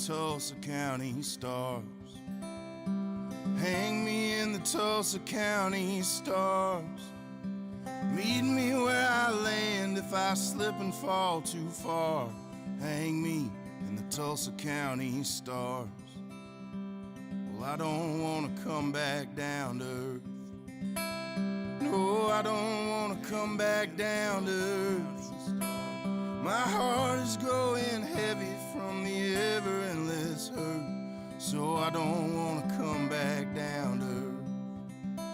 Tulsa County stars. Hang me in the Tulsa County stars. Meet me where I land if I slip and fall too far. Hang me in the Tulsa County stars. Well, I don't want to come back down to earth. No, I don't want to come back down to earth. My heart is growing heavy from the ever-endless hurt. So I don't want to come back down to earth.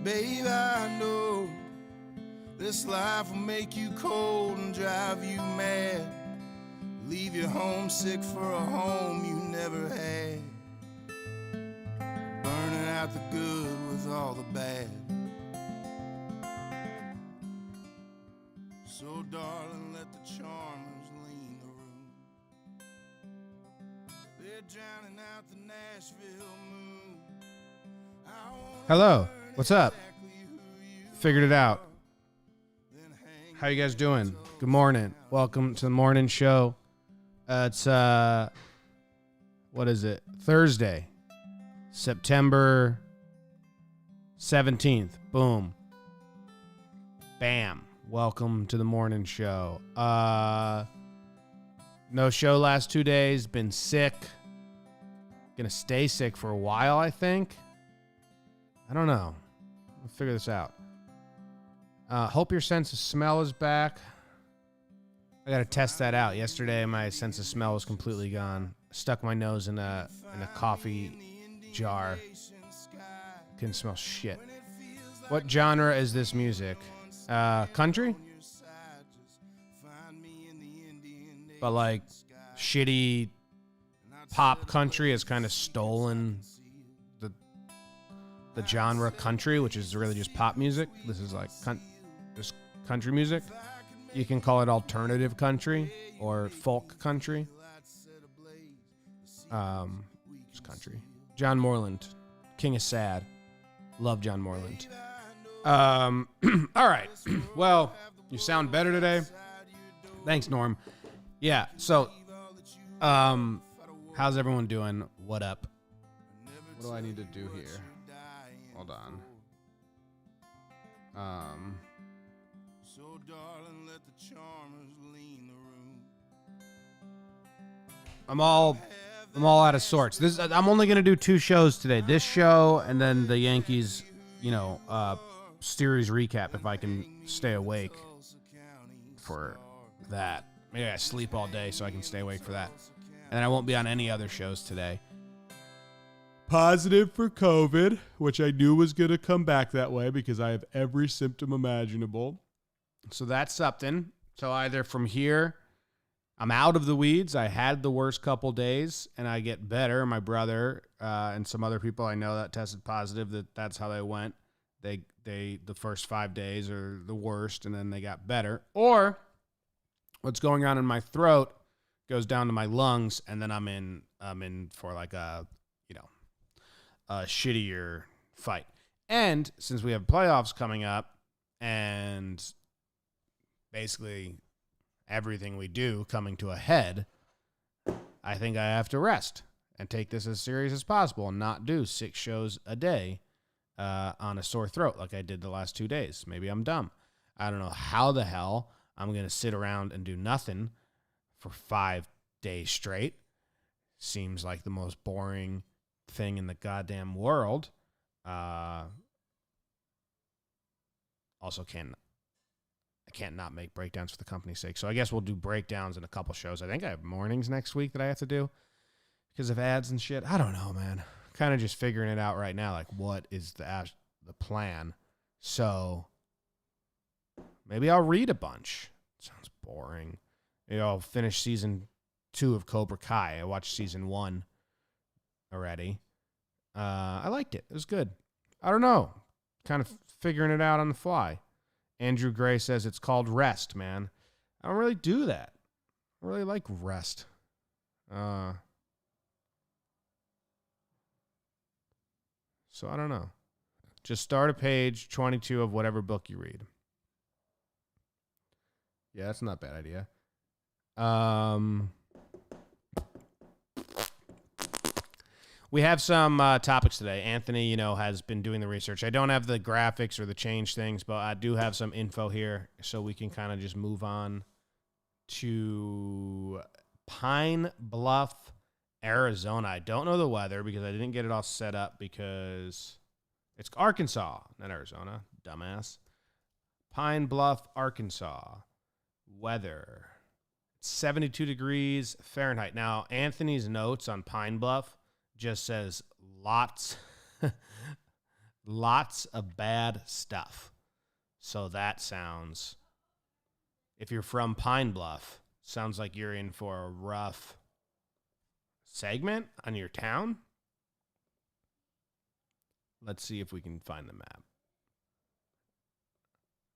Babe, I know this life will make you cold and drive you mad. Leave you homesick for a home you never had. Burning out the good with all the bad. So darling, let the charmers lean the room. They're drowning out the Nashville moon. Hello, what's up? Figured it out. How you guys doing? Good morning. Welcome to the morning show. It's what is it? Thursday, September 17th. Boom. Bam. Welcome to the morning show. No show last 2 days. Been sick. Gonna stay sick for a while, I think. I don't know. We'll figure this out. Hope your sense of smell is back. I gotta test that out. Yesterday, my sense of smell was completely gone. Stuck my nose in a coffee jar. Couldn't smell shit. What genre is this music? Country? But like shitty pop country has kind of stolen the genre country, which is really just pop music. This is like just country music. You can call it alternative country or folk country. Just country. John Moreland, King of Sad. Love John Moreland. All right. Well, you sound better today. Thanks, Norm. Yeah. So, how's everyone doing? What up? What do I need to do here? Hold on. So darling, let the charmers lean the room. I'm all out of sorts. I'm only gonna do 2 shows today. This show and then the Yankees, series recap if I can stay awake for that. Maybe I sleep all day so I can stay awake for that. And then I won't be on any other shows today. Positive for COVID, which I knew was going to come back that way because I have every symptom imaginable. So that's something. So either from here, I'm out of the weeds. I had the worst couple days and I get better. My brother and some other people I know that tested positive, that's how they went. They the first 5 days are the worst and then they got better. Or what's going on in my throat goes down to my lungs and then I'm in for like a shittier fight. And since we have playoffs coming up and basically everything we do coming to a head, I think I have to rest and take this as serious as possible and not do 6 shows a day on a sore throat like I did the last 2 days. Maybe I'm dumb. I don't know how the hell I'm going to sit around and do nothing for 5 days straight. Seems like the most boring thing in the goddamn world. Also I can't not make breakdowns for the company's sake. So I guess we'll do breakdowns in a couple shows. I think I have mornings next week that I have to do because of ads and shit. I don't know, man. Kind of just figuring it out right now. Like, what is the plan? So maybe I'll read a bunch. Sounds boring. I'll finish season 2 of Cobra Kai. I watched season 1 already. I liked it. It was good. I don't know. Kind of figuring it out on the fly. Andrew Gray says it's called rest, man. I don't really do that. I really like rest. So I don't know. Just start at page 22 of whatever book you read. Yeah, that's not a bad idea. We have some topics today. Anthony, has been doing the research. I don't have the graphics or the change things, but I do have some info here, so we can kind of just move on to Pine Bluff, Arizona. I don't know the weather because I didn't get it all set up because it's Arkansas, not Arizona. Dumbass. Pine Bluff, Arkansas. Weather. 72 degrees Fahrenheit. Now, Anthony's notes on Pine Bluff just says lots of bad stuff. So that sounds, if you're from Pine Bluff, sounds like you're in for a rough segment on your town. Let's see if we can find the map.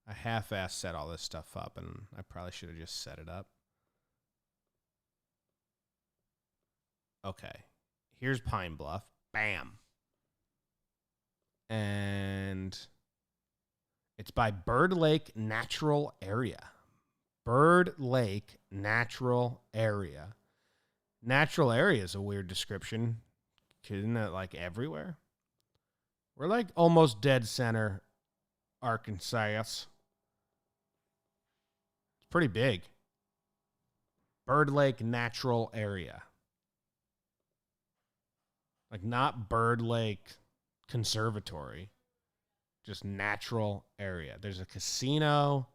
I half-assed set all this stuff up, and I probably should have just set it up. Okay. Here's Pine Bluff. Bam. And it's by Bird Lake Natural Area. Bird Lake Natural Area. Natural area is a weird description. Isn't that like everywhere? We're like almost dead center Arkansas. It's pretty big. Bird Lake Natural Area. Like not Bird Lake Conservatory. Just natural area. There's a casino.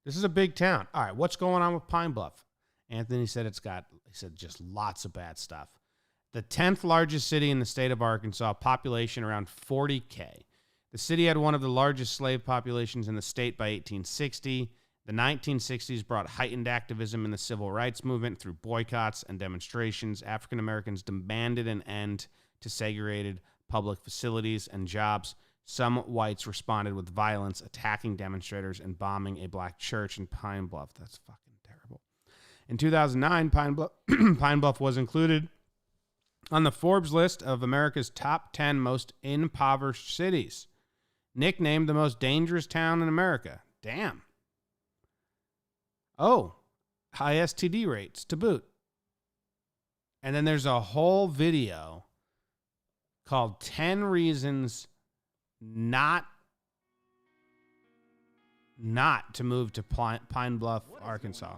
This is a big town. All right, what's going on with Pine Bluff? Anthony said he said just lots of bad stuff. The 10th largest city in the state of Arkansas, population around 40K. The city had one of the largest slave populations in the state by 1860. The 1960s brought heightened activism in the civil rights movement through boycotts and demonstrations. African Americans demanded an end to segregated public facilities and jobs. Some whites responded with violence, attacking demonstrators and bombing a black church in Pine Bluff. That's fucking terrible. In 2009, Pine Bluff was included on the Forbes list of America's top 10 most impoverished cities, nicknamed the most dangerous town in America. Damn. Oh, high STD rates to boot. And then there's a whole video called 10 Reasons Not to Move to Pine Bluff, Arkansas.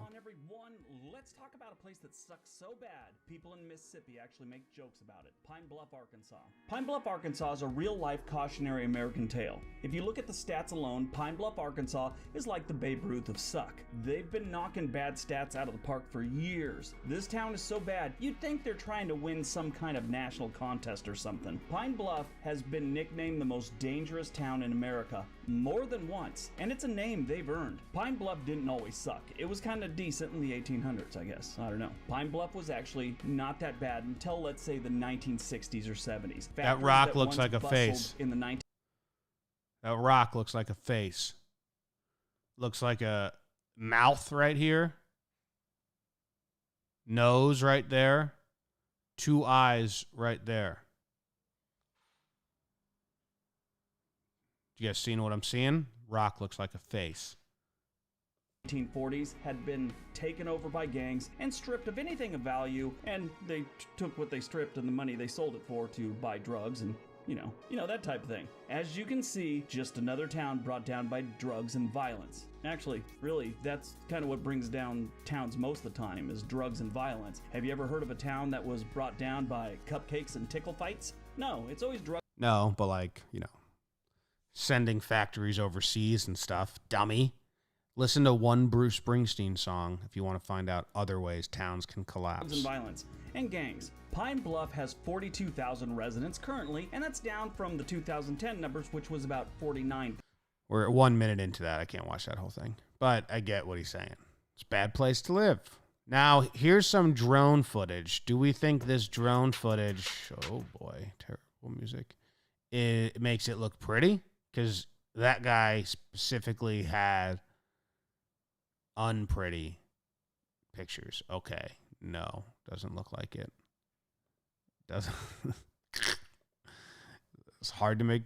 Let's talk about a place that sucks so bad, people in Mississippi actually make jokes about it. Pine Bluff, Arkansas. Pine Bluff, Arkansas is a real-life cautionary American tale. If you look at the stats alone, Pine Bluff, Arkansas is like the Babe Ruth of suck. They've been knocking bad stats out of the park for years. This town is so bad, you'd think they're trying to win some kind of national contest or something. Pine Bluff has been nicknamed the most dangerous town in America more than once, and it's a name they've earned. Pine Bluff didn't always suck. It was kind of decent in the 1800s, I guess. I don't know. Pine Bluff was actually not that bad until, let's say, the 1960s or 70s. That rock looks like a face. That rock looks like a face. Looks like a mouth right here. Nose right there. 2 eyes right there. You guys seeing what I'm seeing? Rock looks like a face. 1940s had been taken over by gangs and stripped of anything of value, and they took what they stripped and the money they sold it for to buy drugs and you know that type of thing. As you can see, just another town brought down by drugs and violence. Actually, really, that's kind of what brings down towns most of the time, is drugs and violence. Have you ever heard of a town that was brought down by cupcakes and tickle fights? No, it's always drugs. No, but sending factories overseas and stuff. Dummy. Listen to one Bruce Springsteen song if you want to find out other ways towns can collapse. And violence and gangs. Pine Bluff has 42,000 residents currently, and that's down from the 2010 numbers, which was about 49. We're 1 minute into that. I can't watch that whole thing, but I get what he's saying. It's a bad place to live. Now, here's some drone footage. Do we think this drone footage, oh boy, terrible music, it makes it look pretty? Because that guy specifically had unpretty pictures. Okay, no, doesn't look like it. Doesn't. It's hard to make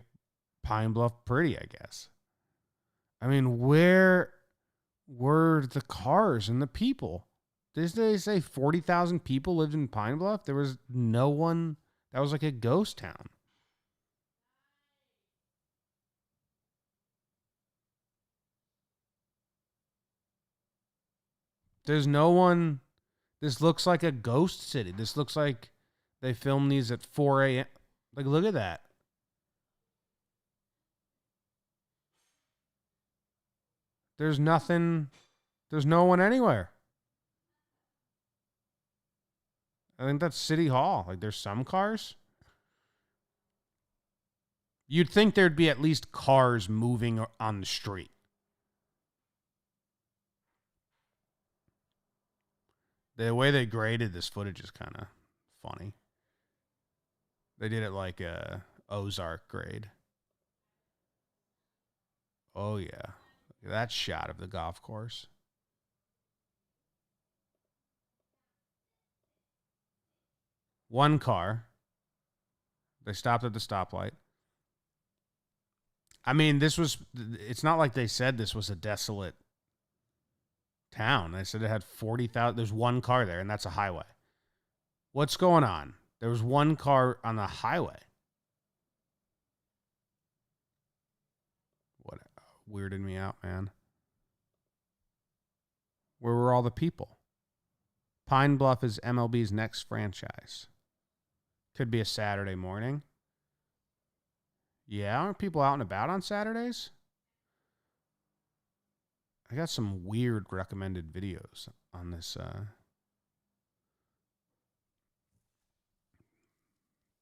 Pine Bluff pretty, I guess. I mean, where were the cars and the people. Did they say 40,000 people lived in Pine Bluff? There was no one. That was like a ghost town. There's no one. This looks like a ghost city. This looks like they filmed these at 4 a.m. Like, look at that. There's nothing. There's no one anywhere. I think that's City Hall. Like, there's some cars. You'd think there'd be at least cars moving on the street. The way they graded this footage is kind of funny. They did it like a Ozark grade. Oh, yeah. Look at that shot of the golf course. One car. They stopped at the stoplight. I mean, it's not like they said this was a desolate town. They said it had 40,000. There's one car there, and that's a highway. What's going on? There was one car on the highway. What weirded me out, man. Where were all the people? Pine Bluff is MLB's next franchise. Could be a Saturday morning. Yeah, aren't people out and about on Saturdays? I got some weird recommended videos on this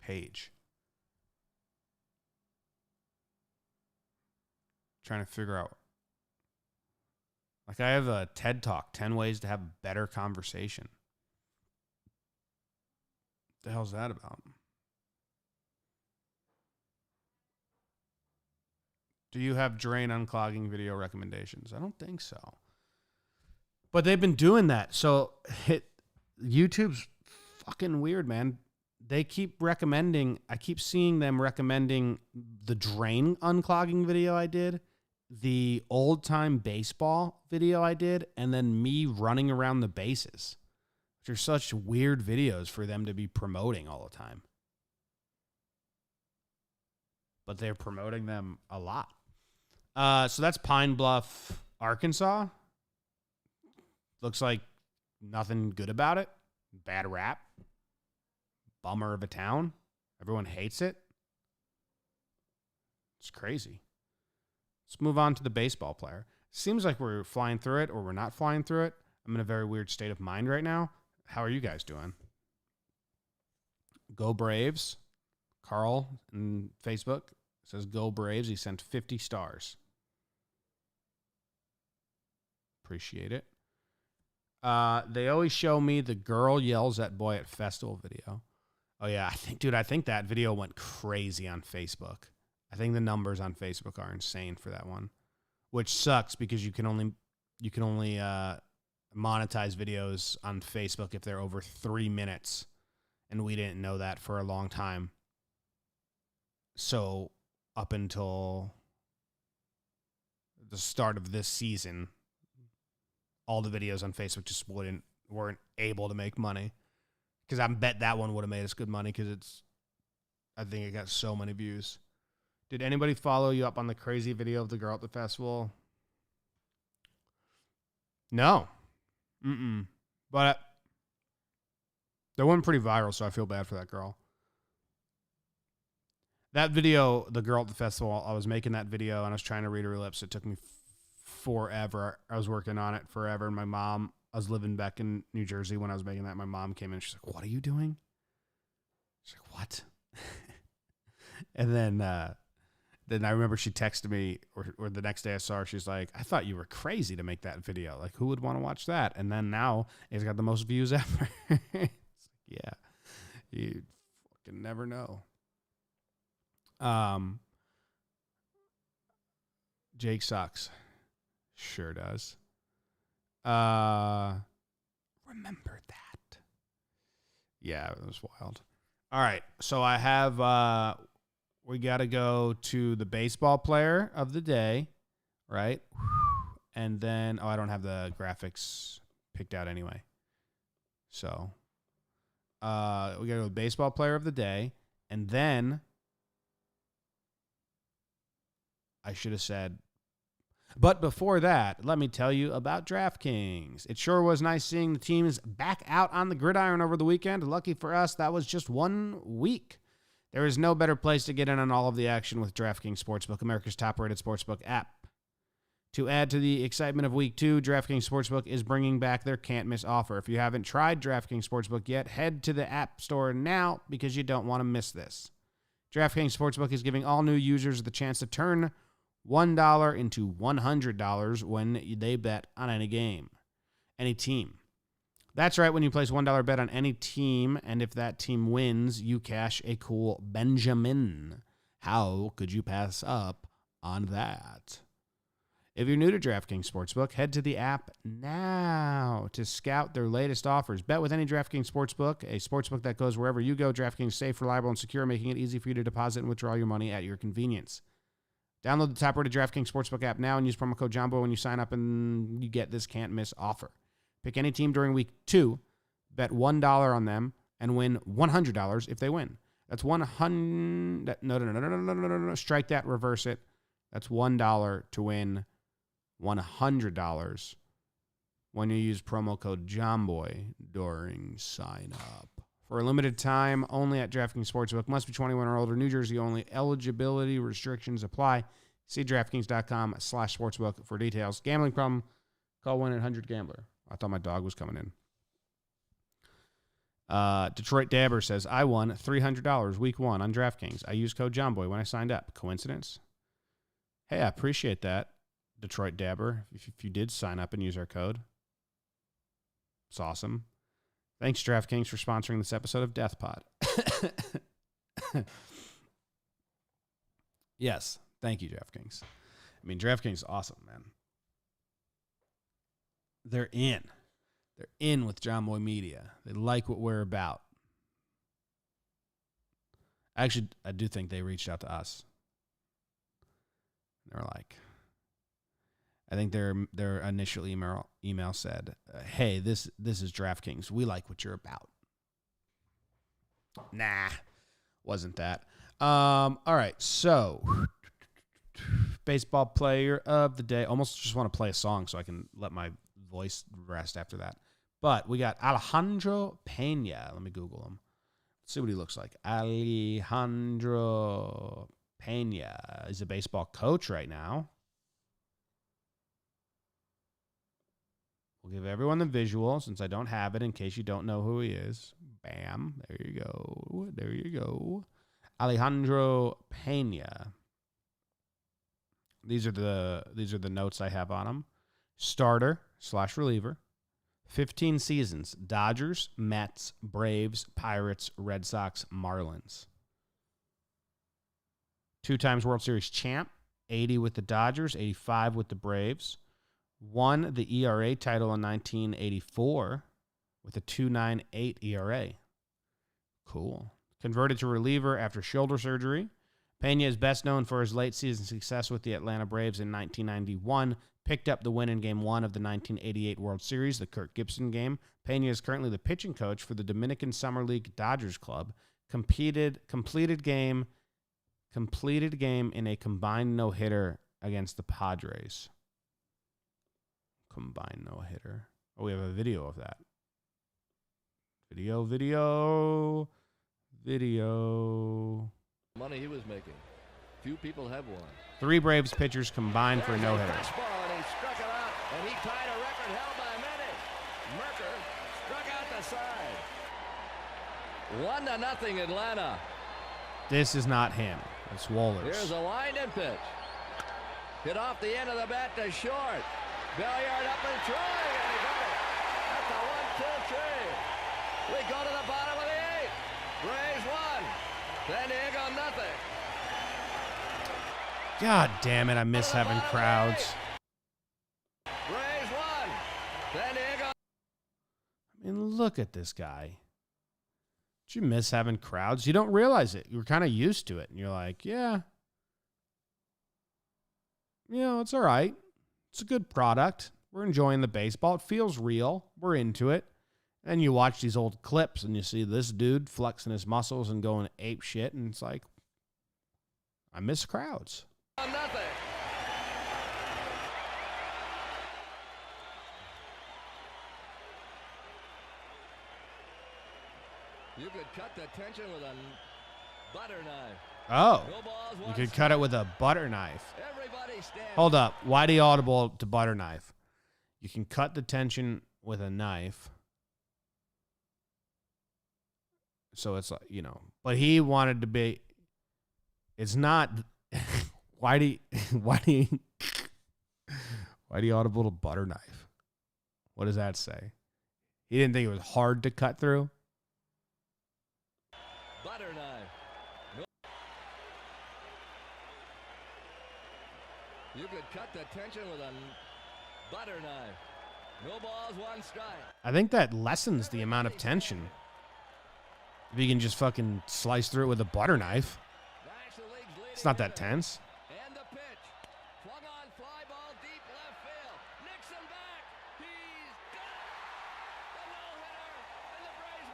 page. Trying to figure out. Like, I have a TED Talk, 10 ways to have a better conversation. What the hell's that about? Do you have drain unclogging video recommendations? I don't think so. But they've been doing that. So YouTube's fucking weird, man. They keep recommending, I keep seeing them recommending the drain unclogging video I did, the old time baseball video I did, and then me running around the bases, which are such weird videos for them to be promoting all the time. But they're promoting them a lot. So that's Pine Bluff, Arkansas. Looks like nothing good about it. Bad rap. Bummer of a town. Everyone hates it. It's crazy. Let's move on to the baseball player. Seems like we're flying through it or we're not flying through it. I'm in a very weird state of mind right now. How are you guys doing? Go Braves. Carl on Facebook says Go Braves. He sent 50 stars. Appreciate it. They always show me the girl yells at boy at festival video. Oh, yeah. I think that video went crazy on Facebook. I think the numbers on Facebook are insane for that one, which sucks because you can only monetize videos on Facebook if they're over 3 minutes, and we didn't know that for a long time. So up until the start of this season, all the videos on Facebook just weren't able to make money. Because I bet that one would have made us good money because I think it got so many views. Did anybody follow you up on the crazy video of the girl at the festival? No. But that went pretty viral, so I feel bad for that girl. That video, the girl at the festival, I was making that video and I was trying to read her lips. It took me forever. I was working on it forever. And I was living back in New Jersey when I was making that. My mom came in and she's like, "What are you doing?" She's like, "What?" And then I remember she texted me, or the next day I saw her, she's like, "I thought you were crazy to make that video. Like, who would want to watch that?" And then now it's got the most views ever. It's like, yeah, you fucking never know. Jake sucks. Sure does. Remember that. Yeah, it was wild. All right, so I have we got to go to the baseball player of the day, right? And then, I don't have the graphics picked out anyway. So, we got to go with baseball player of the day. And then, I should have said, but before that, let me tell you about DraftKings. It sure was nice seeing the teams back out on the gridiron over the weekend. Lucky for us, that was just 1 week. There is no better place to get in on all of the action with DraftKings Sportsbook, America's top-rated sportsbook app. To add to the excitement of Week 2, DraftKings Sportsbook is bringing back their can't-miss offer. If you haven't tried DraftKings Sportsbook yet, head to the App Store now because you don't want to miss this. DraftKings Sportsbook is giving all new users the chance to turn $1 into $100 when they bet on any game, any team. That's right, when you place $1 bet on any team, and if that team wins, you cash a cool Benjamin. How could you pass up on that? If you're new to DraftKings Sportsbook, head to the app now to scout their latest offers. Bet with any DraftKings Sportsbook, a sportsbook that goes wherever you go. DraftKings is safe, reliable, and secure, making it easy for you to deposit and withdraw your money at your convenience. Download the top-rated DraftKings Sportsbook app now and use promo code JOHNBOY when you sign up, and you get this can't-miss offer. Pick any team during Week 2, bet $1 on them, and win $100 if they win. That's $100. No. Strike that, reverse it. That's $1 to win $100 when you use promo code JOHNBOY during sign-up. For a limited time, only at DraftKings Sportsbook. Must be 21 or older. New Jersey only. Eligibility restrictions apply. See DraftKings.com/sportsbook for details. Gambling problem? Call 1-800-GAMBLER. I thought my dog was coming in. Detroit Dabber says, I won $300 week 1 on DraftKings. I used code JOHNBOY when I signed up. Coincidence? Hey, I appreciate that, Detroit Dabber. If you did sign up and use our code, it's awesome. Thanks, DraftKings, for sponsoring this episode of Death Pod. Yes, thank you, DraftKings. I mean, DraftKings is awesome, man. They're in. They're in with John Boy Media. They like what we're about. Actually, I do think they reached out to us. They were like, I think their initial email said, hey, this is DraftKings. We like what you're about. Nah, wasn't that. All right, so baseball player of the day. Almost just want to play a song so I can let my voice rest after that. But we got Alejandro Pena. Let me Google him. Let's see what he looks like. Alejandro Pena is a baseball coach right now. We'll give everyone the visual since I don't have it in case you don't know who he is. Bam. There you go. There you go. Alejandro Pena. These are the notes I have on him. Starter/reliever. 15 seasons. Dodgers, Mets, Braves, Pirates, Red Sox, Marlins. 2 times World Series champ. 80 with the Dodgers, 85 with the Braves. Won the ERA title in 1984 with a 2.98 ERA. Cool. Converted to reliever after shoulder surgery. Pena is best known for his late season success with the Atlanta Braves in 1991. Picked up the win in Game 1 of the 1988 World Series, the Kirk Gibson game. Pena is currently the pitching coach for the Dominican Summer League Dodgers Club. Completed game in a combined no-hitter against the Padres. Combined no-hitter. Oh, we have a video of that. Video. Money he was making. Few people have won. 3 Braves pitchers combined for a no-hitter. Fastball, and he struck it out, and he tied a record held by many. Merker struck out the side. 1-0 Atlanta. This is not him. It's Wohlers. Here's a line and pitch. Hit off the end of the bat to short. Belliard up and trying, and he got it. That's a 1-2-3. We go to the bottom of the 8th. Braves 1. San Diego nothing. God damn it, I miss having crowds. Braves 1. San Diego. I mean, look at this guy. Did you miss having crowds? You don't realize it. You're kind of used to it. And you're like, yeah. You know, it's all right. It's a good product. We're enjoying the baseball. It feels real. We're into it. And you watch these old clips and you see this dude flexing his muscles and going ape shit. And it's like, I miss crowds. Nothing. You could cut the tension with a butter knife. Oh, No balls, you one could strike. cut it with a butter knife. Everybody stand. Hold up. Why do you audible to butter knife? You can cut the tension with a knife. So it's like, but he wanted to be, it's not, why do you audible to butter knife? What does that say? He didn't think it was hard to cut through? Butter knife. No. You could cut the tension with a butter knife. No balls, one strike. I think that lessens the amount of tension. If you can just fucking slice through it with a butter knife. National League's leading It's not that hitter. tense. And the pitch. Swung on fly ball deep left field. Nixon back. He's got it. The no-hitter. And the Braves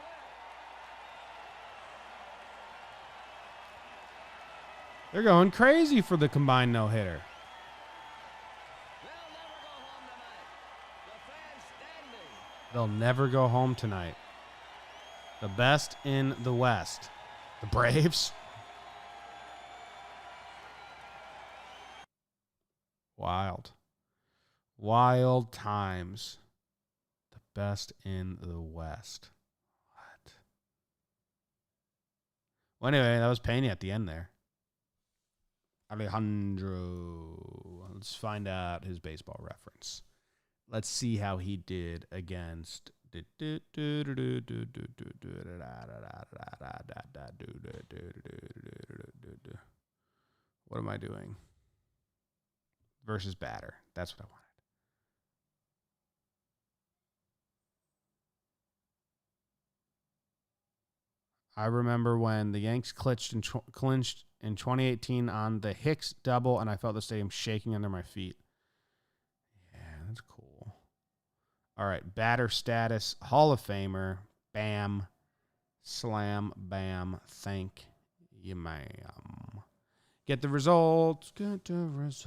win. They're going crazy for the combined no-hitter. They'll never go home tonight. The fans standing. They'll never go home tonight. The best in the West. The Braves. Wild. Wild times. The best in the West. What? Well, anyway, that was Pena at the end there. Alejandro. Let's find out his baseball reference. Let's see how he did against. What am I doing? Versus batter. That's what I wanted. I remember when the Yanks clinched in 2018 on the Hicks double, and I felt the stadium shaking under my feet. Yeah, that's cool. All right, batter status, Hall of Famer, bam, slam, bam, thank you, ma'am. Get the results, get the results.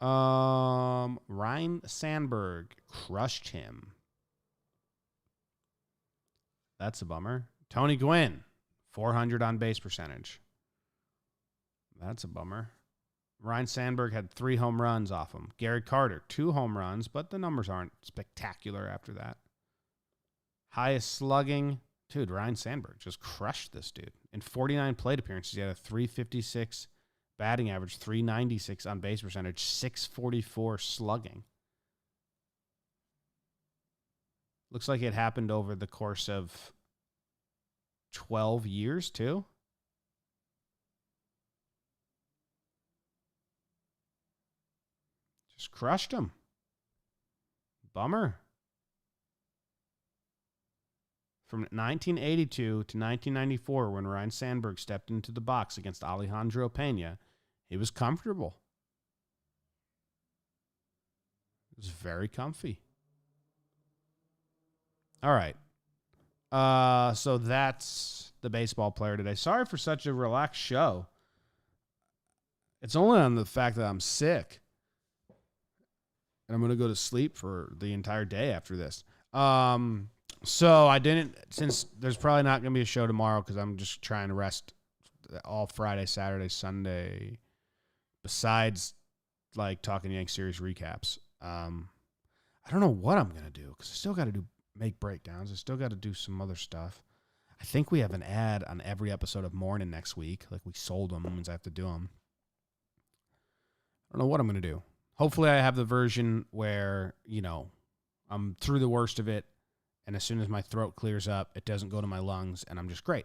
Ryan Sandberg crushed him. That's a bummer. Tony Gwynn, 400 on base percentage. That's a bummer. Ryan Sandberg had 3 home runs off him. Gary Carter, 2 home runs, but the numbers aren't spectacular after that. Highest slugging. Dude, Ryan Sandberg just crushed this dude. In 49 plate appearances, he had a 356 batting average, 396 on base percentage, 644 slugging. Looks like it happened over the course of 12 years, too. Just crushed him. Bummer. From 1982 to 1994, when Ryan Sandberg stepped into the box against Alejandro Pena, he was comfortable. It was very comfy. All right. So that's the baseball player today. Sorry for such a relaxed show. It's only on the fact that I'm sick. And I'm going to go to sleep for the entire day after this. So I didn't, since there's probably not going to be a show tomorrow because I'm just trying to rest all Friday, Saturday, Sunday, besides like talking Yank series recaps. I don't know what I'm going to do because I still got to make breakdowns. I still got to do some other stuff. I think we have an ad on every episode of Morning next week. Like we sold them, means I have to do them. I don't know what I'm going to do. Hopefully I have the version where, I'm through the worst of it, and as soon as my throat clears up, it doesn't go to my lungs, and I'm just great.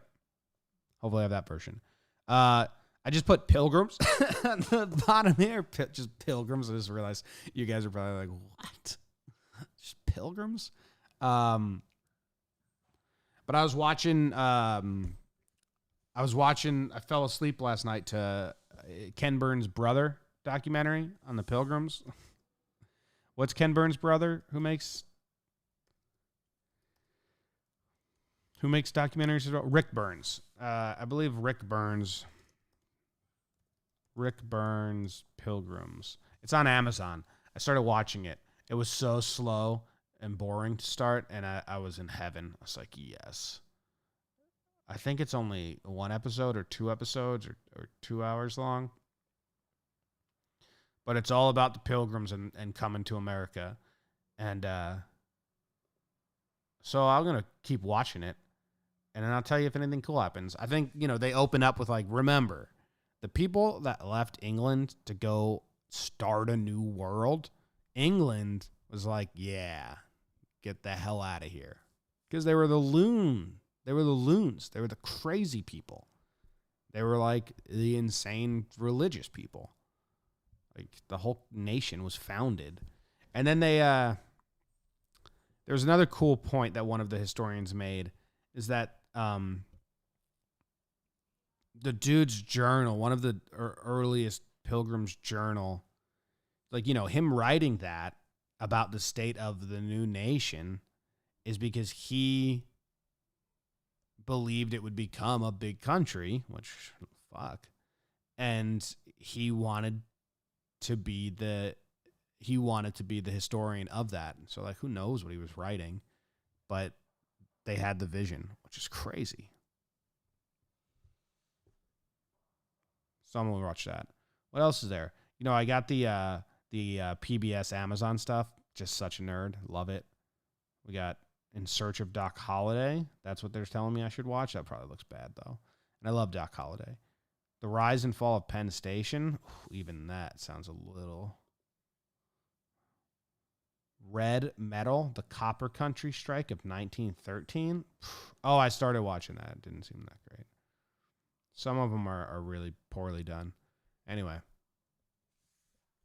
Hopefully I have that version. I just put Pilgrims on the bottom here. Just Pilgrims. I just realized you guys are probably like, what? Just Pilgrims? But I was watching, I fell asleep last night to Ken Burns' brother documentary on the Pilgrims. What's Ken Burns' brother who makes documentaries as well? Rick Burns. I believe Rick Burns Pilgrims. It's on Amazon. I started watching it. It was so slow and boring to start, and I was in heaven. I was like, yes. I think it's only one episode or two episodes or 2 hours long. But it's all about the Pilgrims and coming to America. And so I'm going to keep watching it. And then I'll tell you if anything cool happens. I think, they open up with like, remember, the people that left England to go start a new world, England was like, yeah, get the hell out of here. Because they were the loons. They were the crazy people. They were like the insane religious people. Like the whole nation was founded. And then there's another cool point that one of the historians made is that the dude's journal, one of the earliest Pilgrim's journal, like, him writing that about the state of the new nation is because he believed it would become a big country, which, fuck. And he wanted to be the historian of that. So, like, who knows what he was writing, but they had the vision, which is crazy. Someone will watch that. What else is there? I got the PBS Amazon stuff. Just such a nerd. Love it. We got In Search of Doc Holliday. That's what they're telling me I should watch. That probably looks bad, though. And I love Doc Holliday. The Rise and Fall of Penn Station. Even that sounds a little... Red Metal, The Copper Country Strike of 1913. Oh, I started watching that. It didn't seem that great. Some of them are really poorly done. Anyway.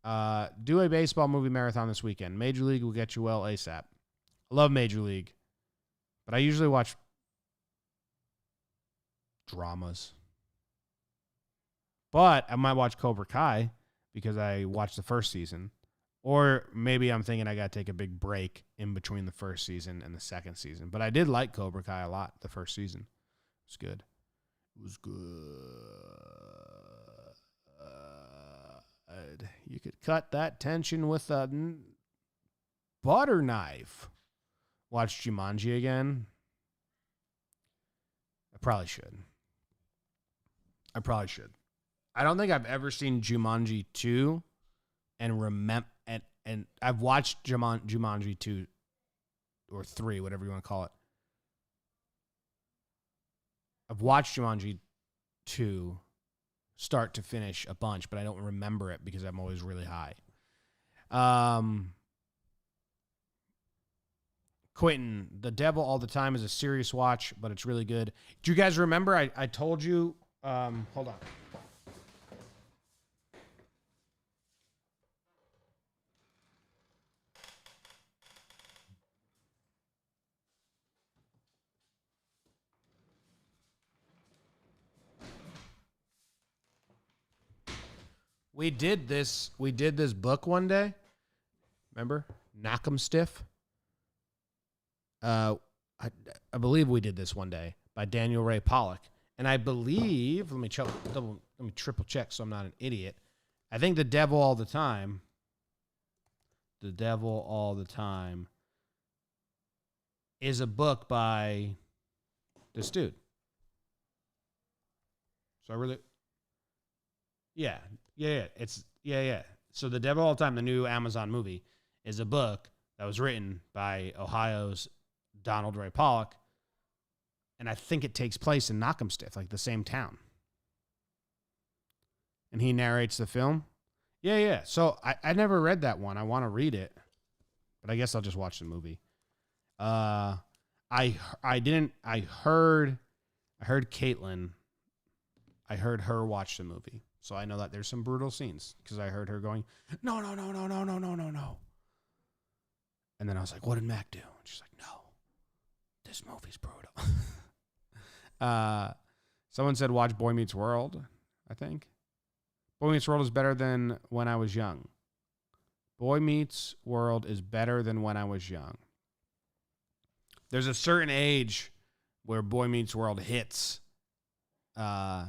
Do a baseball movie marathon this weekend. Major League will get you well ASAP. I love Major League, but I usually watch dramas. But I might watch Cobra Kai because I watched the first season. Or maybe I'm thinking I got to take a big break in between the first season and the second season. But I did like Cobra Kai a lot the first season. It was good. It was good. You could cut that tension with a butter knife. Watch Jumanji again. I probably should. I don't think I've ever seen Jumanji 2 and remember. And I've watched Jumanji 2 or 3, whatever you want to call it. I've watched Jumanji 2 start to finish a bunch, but I don't remember it because I'm always really high. Quentin, The Devil All the Time is a serious watch, but it's really good. Do you guys remember I told you, hold on. We did this book one day. Remember? Knock 'em Stiff. I believe we did this one day by Daniel Ray Pollock. And I believe, let me triple check so I'm not an idiot. I think The Devil All the Time is a book by this dude. So I really, yeah. So The Devil All the Time, the new Amazon movie, is a book that was written by Ohio's Donald Ray Pollock, and I think it takes place in Knock 'em Stiff, like the same town. And he narrates the film. Yeah. So I never read that one. I want to read it, but I guess I'll just watch the movie. I heard Caitlin. I heard her watch the movie. So I know that there's some brutal scenes because I heard her going, no. And then I was like, what did Mac do? And she's like, no, this movie's brutal. Someone said watch Boy Meets World, I think. Boy Meets World is better than When I Was Young. Boy Meets World is better than When I Was Young. There's a certain age where Boy Meets World hits better.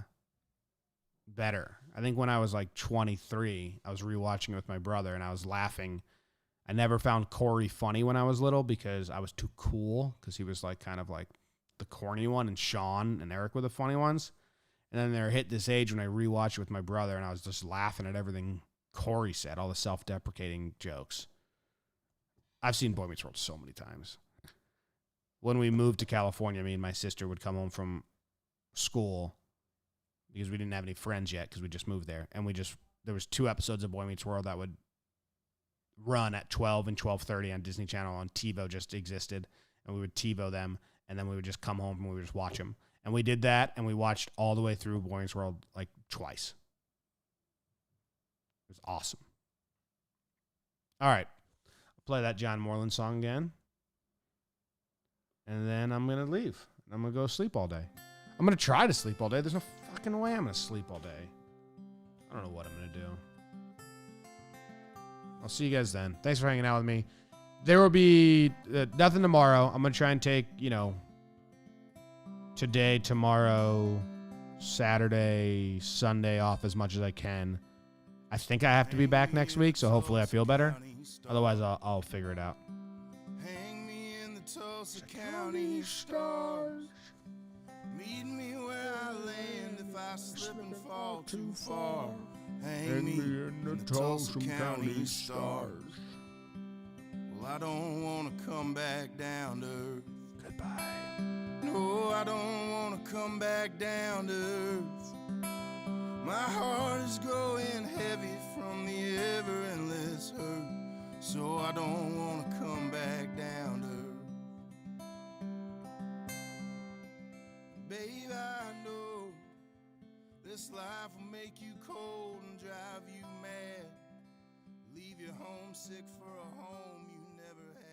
I think when I was like 23, I was rewatching it with my brother, and I was laughing. I never found Corey funny when I was little because I was too cool, because he was like kind of like the corny one, and Sean and Eric were the funny ones. And then there hit this age when I rewatched it with my brother, and I was just laughing at everything Corey said, all the self-deprecating jokes. I've seen Boy Meets World so many times. When we moved to California, me and my sister would come home from school because we didn't have any friends yet because we just moved there. And there was 2 episodes of Boy Meets World that would run at 12 and 12:30 on Disney Channel, on TiVo just existed. And we would TiVo them, and then we would just come home and we would just watch them. And we did that, and we watched all the way through Boy Meets World like twice. It was awesome. All right. I'll play that John Moreland song again. And then I'm going to leave. I'm going to go sleep all day. I'm going to try to sleep all day. There's no fucking way I'm going to sleep all day. I don't know what I'm going to do. I'll see you guys then. Thanks for hanging out with me. There will be nothing tomorrow. I'm going to try and take, today, tomorrow, Saturday, Sunday off as much as I can. I think I have to be back next week, so hopefully I feel better. Otherwise, I'll figure it out. Hang me in the Tulsa County stars. Meet me where I land if I slip and fall too far. Hang me in the Tulsa County stars. Well, I don't want to come back down to earth. Goodbye. No, I don't want to come back down to earth. My heart is growing heavy from the ever-endless hurt. So I don't want to come back down to earth. Babe, I know this life will make you cold and drive you mad. Leave you homesick for a home you never had.